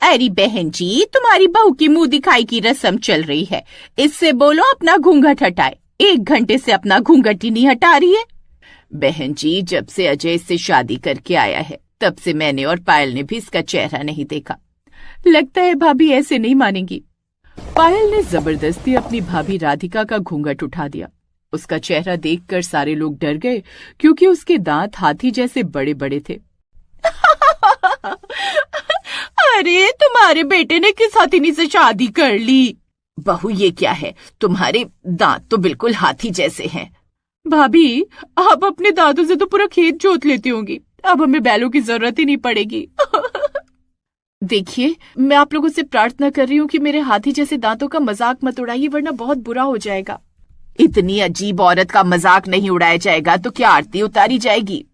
अरे बहन जी, तुम्हारी बहू की मुंह दिखाई की रस्म चल रही है, इससे बोलो अपना घूंघट हटाए। 1 घंटे से अपना घूंघट ही नहीं हटा रही है। बहन जी, जब से अजय इससे शादी करके आया है तब से मैंने और पायल ने भी इसका चेहरा नहीं देखा। लगता है भाभी ऐसे नहीं मानेंगी। पायल ने जबरदस्ती अपनी भाभी राधिका का घूंघट उठा दिया। उसका चेहरा देखकर सारे लोग डर गए क्योंकि उसके दांत हाथी जैसे बड़े बड़े थे। अरे तुम्हारे बेटे ने किस हथिनी से शादी कर ली? बहू ये क्या है, तुम्हारे दांत तो बिल्कुल हाथी जैसे हैं। भाभी, आप अपने दांतों से तो पूरा खेत जोत लेती होंगी, अब हमें बैलों की जरूरत ही नहीं पड़ेगी। देखिए, मैं आप लोगों से प्रार्थना कर रही हूँ कि मेरे हाथी जैसे दांतों का मजाक मत उड़ाइए, वरना बहुत बुरा हो जाएगा। इतनी अजीब औरत का मजाक नहीं उड़ाया जाएगा तो क्या आरती उतारी जाएगी?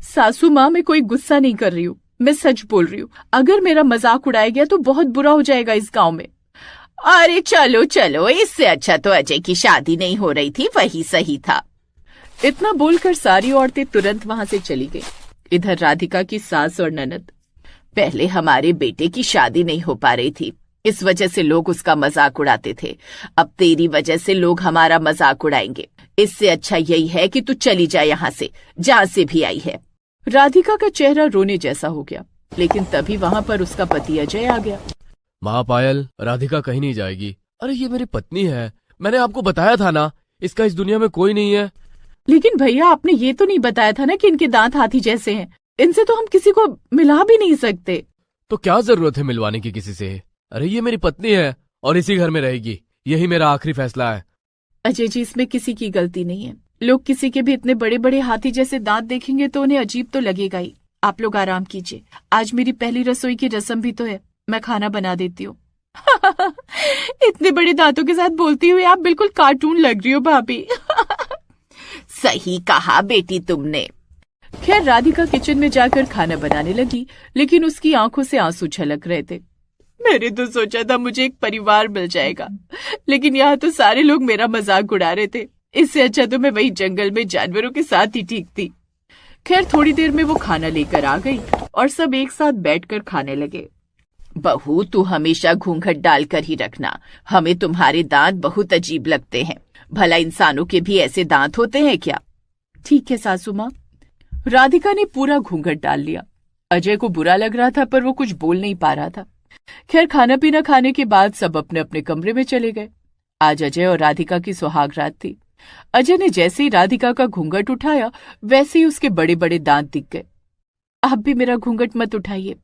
सासू माँ, मैं कोई गुस्सा नहीं कर रही हूँ, मैं सच बोल रही हूँ। अगर मेरा मजाक उड़ाया गया तो बहुत बुरा हो जाएगा इस गांव में। अरे चलो चलो, इससे अच्छा तो अजय की शादी नहीं हो रही थी, वही सही था। इतना बोलकर सारी औरतें तुरंत वहां से चली गई। इधर राधिका की सास और ननद, पहले हमारे बेटे की शादी नहीं हो पा रही थी, इस वजह से लोग उसका मजाक उड़ाते थे। अब तेरी वजह से लोग हमारा मजाक उड़ाएंगे। इससे अच्छा यही है कि तू चली जाए यहाँ से, जहाँ से भी आई है। राधिका का चेहरा रोने जैसा हो गया, लेकिन तभी वहां पर उसका पति अजय आ गया। माँ पायल, राधिका कहीं नहीं जाएगी। अरे ये मेरी पत्नी है, मैंने आपको बताया था ना, इसका इस दुनिया में कोई नहीं है। लेकिन भैया, आपने ये तो नहीं बताया था ना कि इनके दांत हाथी जैसे हैं। इनसे तो हम किसी को मिला भी नहीं सकते। तो क्या जरूरत है मिलवाने की किसी से? अरे ये मेरी पत्नी है और इसी घर में रहेगी, यही मेरा आखिरी फैसला है। अजय जी, इसमें किसी की गलती नहीं है। लोग किसी के भी इतने बड़े बड़े हाथी जैसे दांत देखेंगे तो उन्हें अजीब तो लगेगा ही। आप लोग आराम कीजिए, आज मेरी पहली रसोई की रस्म भी तो है, मैं खाना बना देती हूँ। इतने बड़े दांतों के साथ बोलती हुई आप बिल्कुल कार्टून लग रही हो भाभी। सही कहा बेटी तुमने। खैर, राधिका किचन में जाकर खाना बनाने लगी, लेकिन उसकी आंखों से आंसू छलक रहे थे। मैंने तो सोचा था मुझे एक परिवार मिल जाएगा, लेकिन यहाँ तो सारे लोग मेरा मजाक उड़ा रहे थे। इससे अच्छा तो मैं वही जंगल में जानवरों के साथ ही ठीक थी। खैर, थोड़ी देर में वो खाना लेकर आ गई और सब एक साथ बैठकर खाने लगे। बहू, तू हमेशा घूंघट डालकर ही रखना, हमें तुम्हारे दांत बहुत अजीब लगते हैं। भला इंसानों के भी ऐसे दांत होते हैं क्या? ठीक है सासू माँ। राधिका ने पूरा घूंघट डाल लिया। अजय को बुरा लग रहा था पर वो कुछ बोल नहीं पा रहा था। खैर, खाना पीना खाने के बाद सब अपने अपने कमरे में चले गए। आज अजय और राधिका की सुहाग रात थी। अजय ने जैसे ही राधिका का घूंघट उठाया, वैसे ही उसके बड़े बड़े दांत दिख गए। आप भी मेरा घूंघट मत उठाइए,